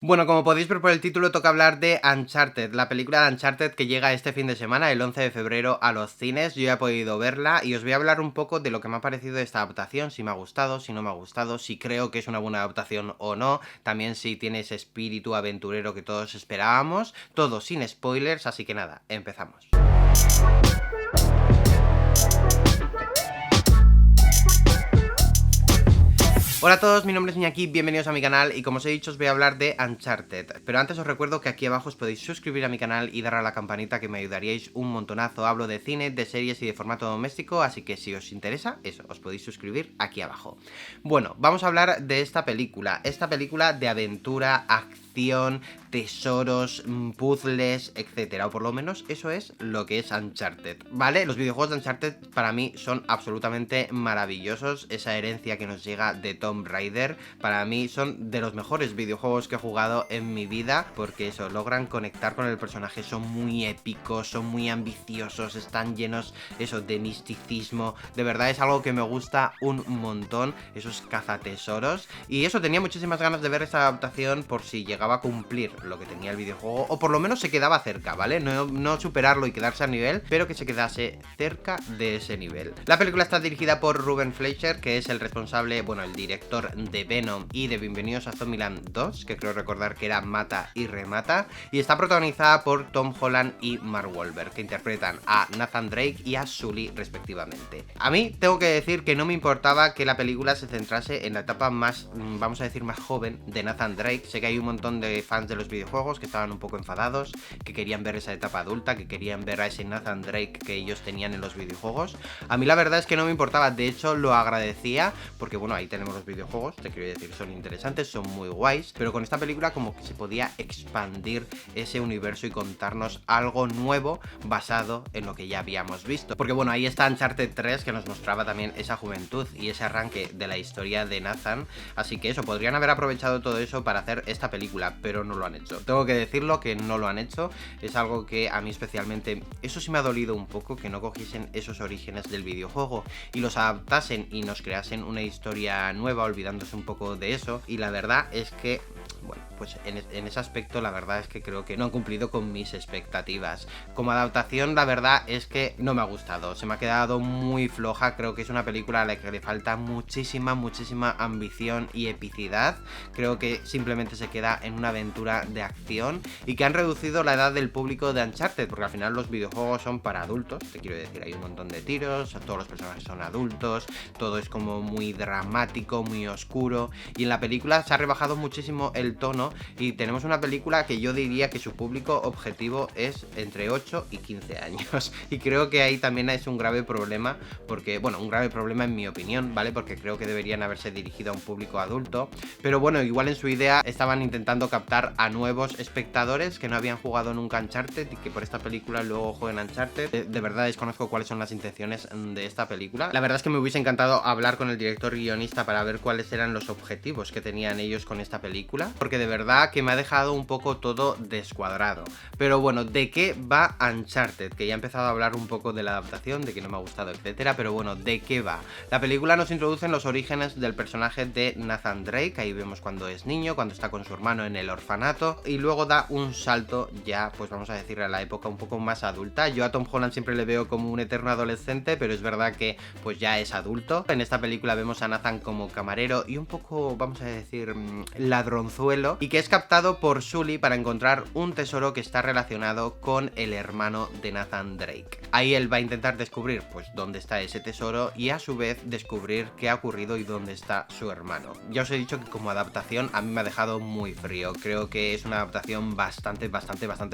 Bueno, como podéis ver por el título, toca hablar de Uncharted, la película de Uncharted que llega este fin de semana, el 11 de febrero, a los cines. Yo ya he podido verla y os voy a hablar un poco de lo que me ha parecido de esta adaptación, si me ha gustado, si no me ha gustado, si creo que es una buena adaptación o no, también si tiene ese espíritu aventurero que todos esperábamos, todo sin spoilers, así que nada, empezamos. Hola a todos, mi nombre es Iñaki, bienvenidos a mi canal y como os he dicho os voy a hablar de Uncharted. Pero antes os recuerdo que aquí abajo os podéis suscribir a mi canal y dar a la campanita, que me ayudaríais un montonazo. Hablo de cine, de series y de formato doméstico, así que si os interesa, eso, os podéis suscribir aquí abajo. Bueno, vamos a hablar de esta película de aventura, acción, tesoros, puzzles, etcétera, o por lo menos eso es lo que es Uncharted, ¿vale? Los videojuegos de Uncharted para mí son absolutamente maravillosos. Esa herencia que nos llega de Tomb Raider para mí son de los mejores videojuegos que he jugado en mi vida, porque eso, logran conectar con el personaje, son muy épicos, son muy ambiciosos, están llenos eso de misticismo. De verdad es algo que me gusta un montón, esos cazatesoros, y eso, tenía muchísimas ganas de ver esta adaptación por si llegaba a cumplir lo que tenía el videojuego, o por lo menos se quedaba cerca, ¿vale? No superarlo y quedarse a nivel, pero que se quedase cerca de ese nivel. La película está dirigida por Ruben Fleischer, que es el responsable, bueno, el director de Venom y de Bienvenidos a Zombieland 2, que creo recordar que era Mata y Remata, y está protagonizada por Tom Holland y Mark Wahlberg, que interpretan a Nathan Drake y a Sully respectivamente. A mí tengo que decir que no me importaba que la película se centrase en la etapa más, vamos a decir, más joven de Nathan Drake. Sé que hay un montón de fans de los videojuegos que estaban un poco enfadados, que querían ver esa etapa adulta, que querían ver a ese Nathan Drake que ellos tenían en los videojuegos. A mí la verdad es que no me importaba, de hecho lo agradecía, porque bueno, ahí tenemos los videojuegos, te quiero decir, son interesantes, son muy guays, pero con esta película como que se podía expandir ese universo y contarnos algo nuevo basado en lo que ya habíamos visto. Porque bueno, ahí está Uncharted 3, que nos mostraba también esa juventud y ese arranque de la historia de Nathan, así que eso, podrían haber aprovechado todo eso para hacer esta película, pero no lo han hecho. Tengo que decirlo, que no lo han hecho, es algo que a mí especialmente, eso sí me ha dolido un poco, que no cogiesen esos orígenes del videojuego y los adaptasen y nos creasen una historia nueva, olvidándose un poco de eso, y la verdad es que, bueno, pues en ese aspecto la verdad es que creo que no han cumplido con mis expectativas. Como adaptación la verdad es que no me ha gustado, se me ha quedado muy floja, creo que es una película a la que le falta muchísima ambición y epicidad. Creo que simplemente se queda en una aventura de acción y que han reducido la edad del público de Uncharted, porque al final los videojuegos son para adultos, te quiero decir, hay un montón de tiros, todos los personajes son adultos, todo es como muy dramático, muy oscuro, y en la película se ha rebajado muchísimo el tono y tenemos una película que yo diría que su público objetivo es entre 8 y 15 años, y creo que ahí también es un grave problema, porque, bueno, un grave problema en mi opinión, ¿vale? Porque creo que deberían haberse dirigido a un público adulto, pero bueno, igual en su idea estaban intentando captar a nuevos espectadores que no habían jugado nunca Uncharted y que por esta película luego jueguen Uncharted. De verdad desconozco cuáles son las intenciones de esta película. La verdad es que me hubiese encantado hablar con el director y guionista para ver cuáles eran los objetivos que tenían ellos con esta película, porque de verdad que me ha dejado un poco todo descuadrado. Pero bueno, ¿de qué va Uncharted? Que ya he empezado a hablar un poco de la adaptación, de que no me ha gustado, etcétera, pero bueno, ¿de qué va? La película nos introduce en los orígenes del personaje de Nathan Drake, ahí vemos cuando es niño, cuando está con su hermano en el orfanato, y luego da un salto ya, pues vamos a decir, a la época un poco más adulta. Yo a Tom Holland siempre le veo como un eterno adolescente, pero es verdad que pues ya es adulto. En esta película vemos a Nathan como camarero y un poco, vamos a decir, ladronzuelo, y que es captado por Sully para encontrar un tesoro que está relacionado con el hermano de Nathan Drake. Ahí él va a intentar descubrir pues dónde está ese tesoro y a su vez descubrir qué ha ocurrido y dónde está su hermano. Ya os he dicho que como adaptación a mí me ha dejado muy frío, creo que es una adaptación bastante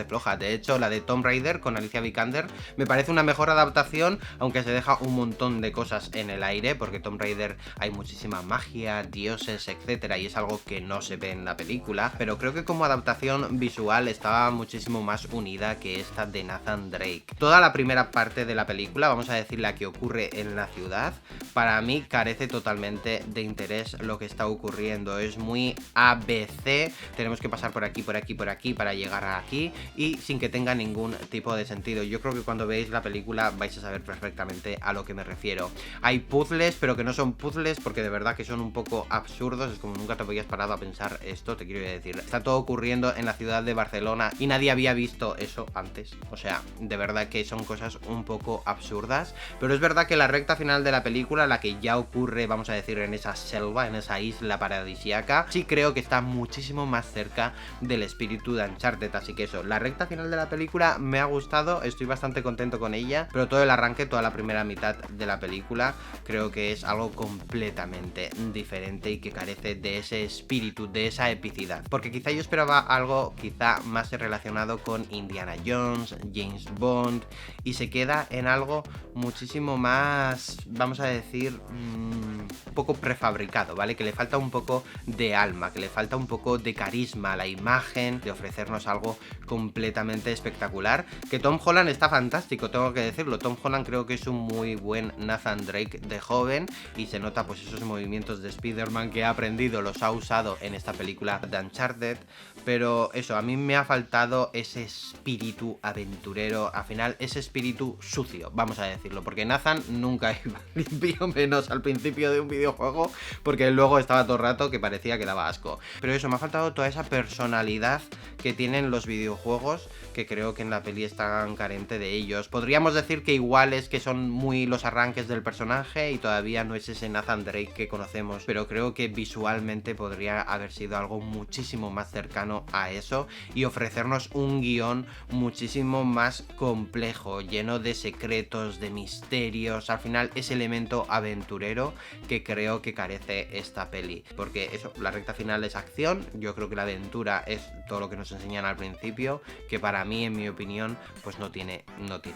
floja. De hecho, la de Tomb Raider con Alicia Vikander me parece una mejor adaptación, aunque se deja un montón de cosas en el aire, porque Tomb Raider hay muchísima magia, dioses, etcétera, y es algo que no se ve en la película, pero creo que como adaptación visual estaba muchísimo más unida que esta de Nathan Drake. Toda la primera parte de la película, vamos a decir la que ocurre en la ciudad, para mí carece totalmente de interés lo que está ocurriendo, es muy ABC, tenemos que pasar por aquí, por aquí, por aquí para llegar a aquí, y sin que tenga ningún tipo de sentido. Yo creo que cuando veáis la película vais a saber perfectamente a lo que me refiero. Hay puzzles, pero que no son puzzles porque de verdad que son un poco absurdos, es como nunca te habías parado a pensar esto, eso, te quiero decir. Está todo ocurriendo en la ciudad de Barcelona y nadie había visto eso antes. O sea, de verdad que son cosas un poco absurdas. Pero es verdad que la recta final de la película, la que ya ocurre, vamos a decir, en esa selva, en esa isla paradisíaca, sí creo que está muchísimo más cerca del espíritu de Uncharted. Así que eso, la recta final de la película me ha gustado, estoy bastante contento con ella, pero todo el arranque, toda la primera mitad de la película, creo que es algo completamente diferente y que carece de ese espíritu, de esa epicidad. Porque quizá yo esperaba algo quizá más relacionado con Indiana Jones, James Bond, y se queda en algo muchísimo más, vamos a decir, un poco prefabricado, ¿vale? Que le falta un poco de alma, que le falta un poco de carisma a la imagen, de ofrecernos algo completamente espectacular. Que Tom Holland está fantástico, tengo que decirlo. Tom Holland creo que es un muy buen Nathan Drake de joven y se nota pues esos movimientos de Spider-Man que ha aprendido, los ha usado en esta película de Uncharted. Pero eso, a mí me ha faltado ese espíritu aventurero, al final ese espíritu sucio, vamos a decirlo, porque Nathan nunca iba limpio, menos al principio de un videojuego, porque luego estaba todo el rato que parecía que daba asco. Pero eso, me ha faltado toda esa personalidad que tienen los videojuegos, que creo que en la peli están carente de ellos. Podríamos decir que igual es que son muy los arranques del personaje y todavía no es ese Nathan Drake que conocemos, pero creo que visualmente podría haber sido algo muchísimo más cercano a eso y ofrecernos un guión muchísimo más complejo, lleno de secretos, de misterios, al final ese elemento aventurero que creo que carece esta peli, porque eso, la recta final es acción, yo creo que la aventura es todo lo que nos enseñan al principio, que para mí, en mi opinión, pues no tiene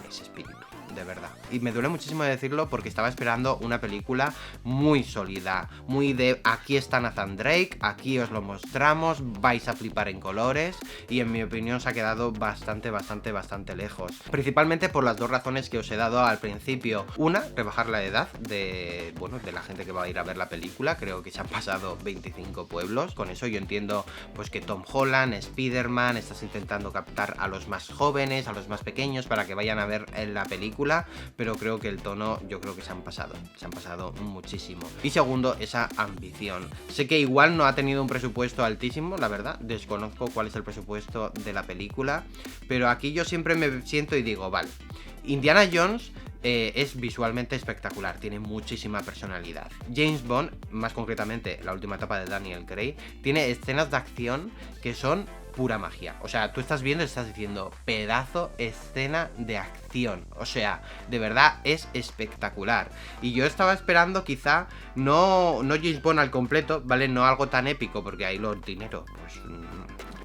ese espíritu, de verdad. Y me duele muchísimo decirlo porque estaba esperando una película muy sólida, muy de aquí está Nathan Drake, aquí os lo mostramos, vais a flipar en colores, y en mi opinión se ha quedado bastante lejos. Principalmente por las dos razones que os he dado al principio. Una, rebajar la edad de la gente que va a ir a ver la película, creo que se han pasado 25 pueblos. Con eso yo entiendo pues que Tom Holland, Spider-Man, estás intentando captar a los más jóvenes, a los más pequeños para que vayan a ver la película, pero creo que el tono, yo creo que se han pasado muchísimo. Y segundo, esa ambición. Sé que igual no ha tenido un presupuesto altísimo, la verdad, desconozco cuál es el presupuesto de la película, pero aquí yo siempre me siento y digo, vale, Indiana Jones es visualmente espectacular, tiene muchísima personalidad. James Bond, más concretamente la última etapa de Daniel Craig, tiene escenas de acción que son pura magia. O sea, tú estás viendo y estás diciendo, pedazo escena de acción. O sea, de verdad es espectacular. Y yo estaba esperando quizá no James Bond al completo, ¿vale? No algo tan épico, porque ahí los dineros, pues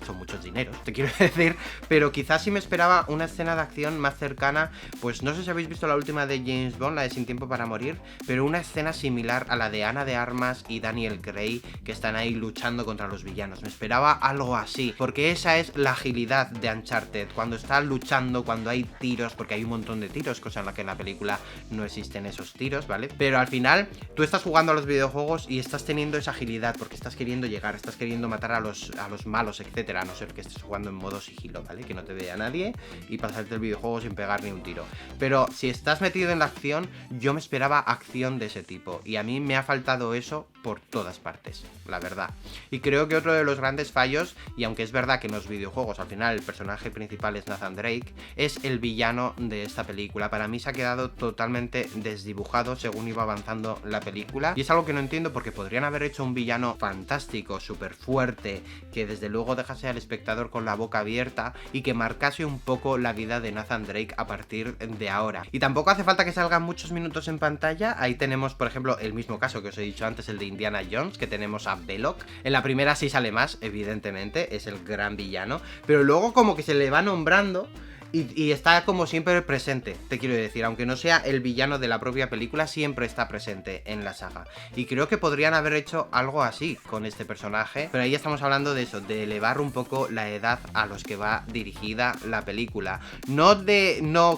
son muchos dineros, te quiero decir, pero quizás sí me esperaba una escena de acción más cercana, pues no sé si habéis visto la última de James Bond, la de Sin Tiempo para Morir, pero una escena similar a la de Ana de Armas y Daniel Craig, que están ahí luchando contra los villanos. Me esperaba algo así, porque esa es la agilidad de Uncharted, cuando está luchando, cuando hay tiros, porque hay un montón de tiros, cosa en la que en la película no existen esos tiros, ¿vale? Pero al final, tú estás jugando a los videojuegos y estás teniendo esa agilidad, porque estás queriendo llegar, estás queriendo matar a los malos, etcétera, a no ser que estés jugando en modo sigilo, ¿vale? Que no te vea nadie y pasarte el videojuego sin pegar ni un tiro. Pero si estás metido en la acción, yo me esperaba acción de ese tipo, y a mí me ha faltado eso por todas partes, la verdad. Y creo que otro de los grandes fallos, y aunque es verdad que en los videojuegos al final el personaje principal es Nathan Drake, es el villano de esta película. Para mí se ha quedado totalmente desdibujado según iba avanzando la película, y es algo que no entiendo, porque podrían haber hecho un villano fantástico, súper fuerte, que desde luego dejase al espectador con la boca abierta y que marcase un poco la vida de Nathan Drake a partir de ahora. Y tampoco hace falta que salgan muchos minutos en pantalla. Ahí tenemos, por ejemplo, el mismo caso que os he dicho antes, el de Indiana Jones, que tenemos a Belloc. En la primera sí sale más, evidentemente, es el gran villano, pero luego como que se le va nombrando y está como siempre presente, te quiero decir, aunque no sea el villano de la propia película, siempre está presente en la saga. Y creo que podrían haber hecho algo así con este personaje, pero ahí estamos hablando de eso, de elevar un poco la edad a los que va dirigida la película. No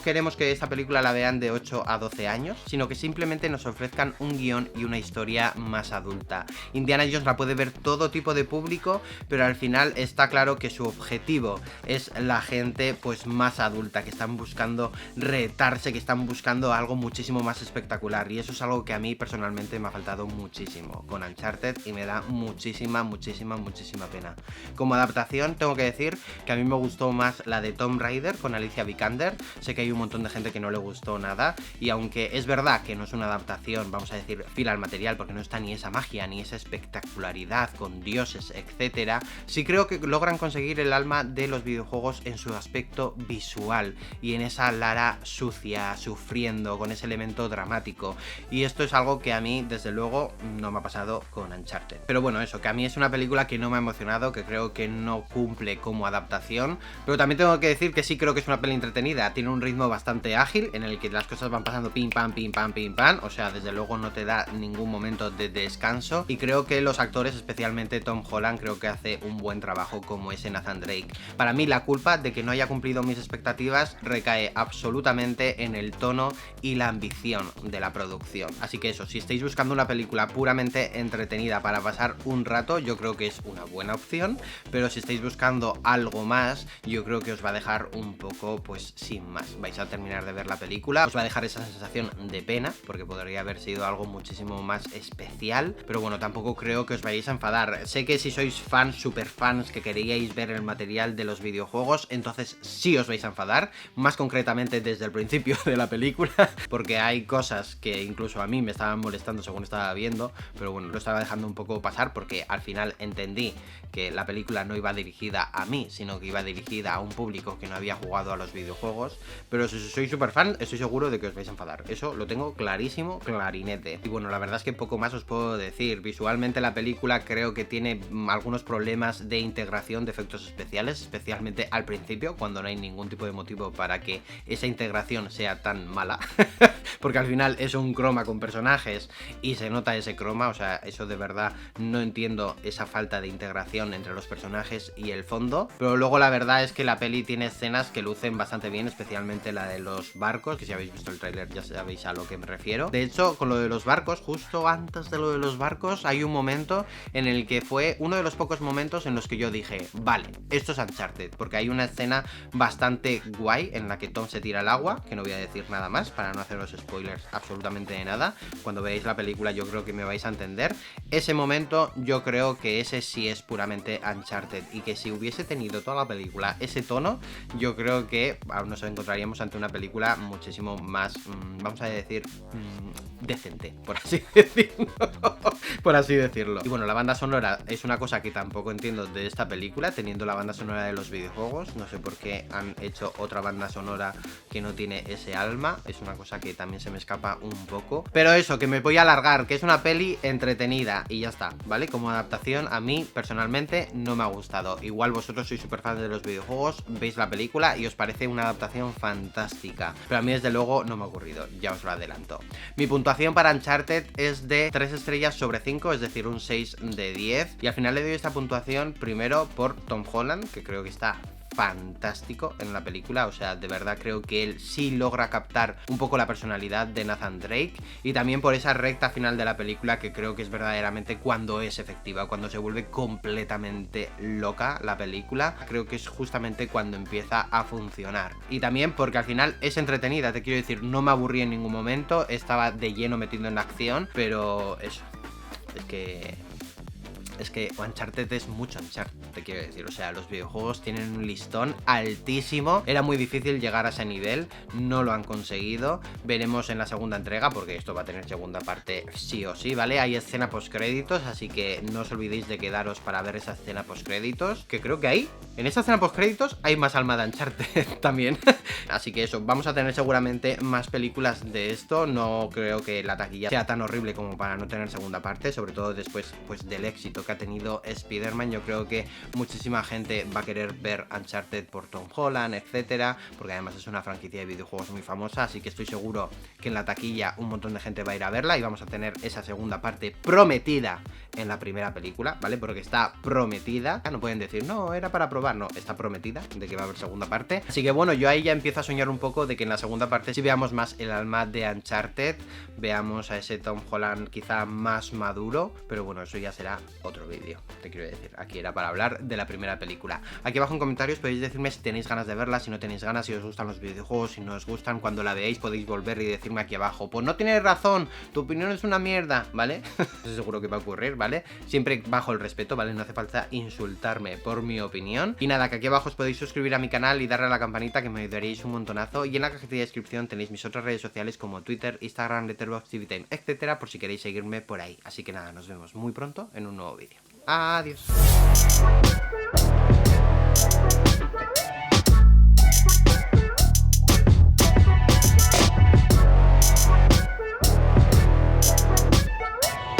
queremos que esta película la vean de 8 a 12 años, sino que simplemente nos ofrezcan un guión y una historia más adulta. Indiana Jones la puede ver todo tipo de público, pero al final está claro que su objetivo es la gente pues más adulta, adulta, que están buscando retarse, que están buscando algo muchísimo más espectacular, y eso es algo que a mí personalmente me ha faltado muchísimo con Uncharted y me da muchísima pena. Como adaptación tengo que decir que a mí me gustó más la de Tomb Raider con Alicia Vikander. Sé que hay un montón de gente que no le gustó nada, y aunque es verdad que no es una adaptación, vamos a decir, fiel al material, porque no está ni esa magia ni esa espectacularidad con dioses, etcétera, sí creo que logran conseguir el alma de los videojuegos en su aspecto visual y en esa Lara sucia, sufriendo, con ese elemento dramático, y esto es algo que a mí desde luego no me ha pasado con Uncharted. Pero bueno, eso, que a mí es una película que no me ha emocionado, que creo que no cumple como adaptación, pero también tengo que decir que sí creo que es una peli entretenida, tiene un ritmo bastante ágil en el que las cosas van pasando pim pam, o sea, desde luego no te da ningún momento de descanso, y creo que los actores, especialmente Tom Holland, creo que hace un buen trabajo como ese Nathan Drake. Para mí la culpa de que no haya cumplido mis expectativas recae absolutamente en el tono y la ambición de la producción. Así que eso, si estáis buscando una película puramente entretenida para pasar un rato, yo creo que es una buena opción, pero si estáis buscando algo más, yo creo que os va a dejar un poco, pues sin más. Vais a terminar de ver la película, os va a dejar esa sensación de pena, porque podría haber sido algo muchísimo más especial, pero bueno, tampoco creo que os vayáis a enfadar. Sé que si sois fans, super fans, que queríais ver el material de los videojuegos, entonces sí os vais a enfadar, más concretamente desde el principio de la película, porque hay cosas que incluso a mí me estaban molestando según estaba viendo, pero bueno, lo estaba dejando un poco pasar porque al final entendí que la película no iba dirigida a mí, sino que iba dirigida a un público que no había jugado a los videojuegos. Pero si sois super fan, estoy seguro de que os vais a enfadar, eso lo tengo clarísimo, clarinete. Y bueno, la verdad es que poco más os puedo decir. Visualmente la película creo que tiene algunos problemas de integración de efectos especiales, especialmente al principio, cuando no hay ningún tipo de motivo para que esa integración sea tan mala. Porque al final es un croma con personajes y se nota ese croma, o sea, eso de verdad no entiendo esa falta de integración entre los personajes y el fondo. Pero luego la verdad es que la peli tiene escenas que lucen bastante bien, especialmente la de los barcos, que si habéis visto el tráiler ya sabéis a lo que me refiero. De hecho, con lo de los barcos, justo antes de lo de los barcos, hay un momento en el que fue uno de los pocos momentos en los que yo dije, vale, esto es Uncharted, porque hay una escena bastante guay en la que Tom se tira al agua, que no voy a decir nada más para no haceros spoilers absolutamente de nada. Cuando veáis la película yo creo que me vais a entender. Ese momento yo creo que ese sí es puramente Uncharted, y que si hubiese tenido toda la película ese tono, yo creo que nos encontraríamos ante una película muchísimo más, vamos a decir, decente, por así decirlo. Por así decirlo. Y bueno, la banda sonora es una cosa que tampoco entiendo de esta película, teniendo la banda sonora de los videojuegos. No sé por qué han hecho otra banda sonora que no tiene ese alma, es una cosa que también se me escapa un poco. Pero eso, que me voy a alargar, que es una peli entretenida y ya está, ¿vale? Como adaptación a mí personalmente no me ha gustado. Igual vosotros sois súper fans de los videojuegos, veis la película y os parece una adaptación fantástica, pero a mí desde luego no me ha ocurrido, ya os lo adelanto. Mi puntuación para Uncharted es de 3 estrellas sobre 5, es decir, un 6 de 10, y al final le doy esta puntuación primero por Tom Holland, que creo que está fantástico en la película, o sea, de verdad creo que él sí logra captar un poco la personalidad de Nathan Drake, y también por esa recta final de la película que creo que es verdaderamente cuando es efectiva, cuando se vuelve completamente loca la película, creo que es justamente cuando empieza a funcionar. Y también porque al final es entretenida, te quiero decir, no me aburrí en ningún momento, estaba de lleno metido en la acción, pero eso, es que Uncharted es mucho Uncharted, te quiero decir, o sea, los videojuegos tienen un listón altísimo, era muy difícil llegar a ese nivel, no lo han conseguido, veremos en la segunda entrega, porque esto va a tener segunda parte sí o sí, ¿vale? Hay escena postcréditos, así que no os olvidéis de quedaros para ver esa escena postcréditos, que creo que ahí, en esa escena postcréditos, hay más alma de Uncharted también. Así que eso, vamos a tener seguramente más películas de esto, no creo que la taquilla sea tan horrible como para no tener segunda parte, sobre todo después pues del éxito que ha tenido Spider-Man. Yo creo que muchísima gente va a querer ver Uncharted por Tom Holland, etcétera, porque además es una franquicia de videojuegos muy famosa, así que estoy seguro que en la taquilla un montón de gente va a ir a verla y vamos a tener esa segunda parte prometida en la primera película, ¿vale? Porque está prometida. No pueden decir, no, era para probar. No, está prometida de que va a haber segunda parte. Así que bueno, yo ahí ya empiezo a soñar un poco de que en la segunda parte sí veamos más el alma de Uncharted, veamos a ese Tom Holland quizá más maduro, pero bueno, eso ya será otro vídeo, te quiero decir. Aquí era para hablar de la primera película. Aquí abajo en comentarios podéis decirme si tenéis ganas de verla, si no tenéis ganas, si os gustan los videojuegos, si no os gustan. Cuando la veáis podéis volver y decirme aquí abajo, pues no tienes razón, tu opinión es una mierda, ¿vale? Eso seguro que va a ocurrir, ¿vale? Siempre bajo el respeto, ¿vale? No hace falta insultarme por mi opinión. Y nada, que aquí abajo os podéis suscribir a mi canal y darle a la campanita, que me ayudaríais un montonazo. Y en la cajita de descripción tenéis mis otras redes sociales como Twitter, Instagram, Letterboxd, TV Time, etcétera, por si queréis seguirme por ahí. Así que nada, nos vemos muy pronto en un nuevo vídeo. Adiós.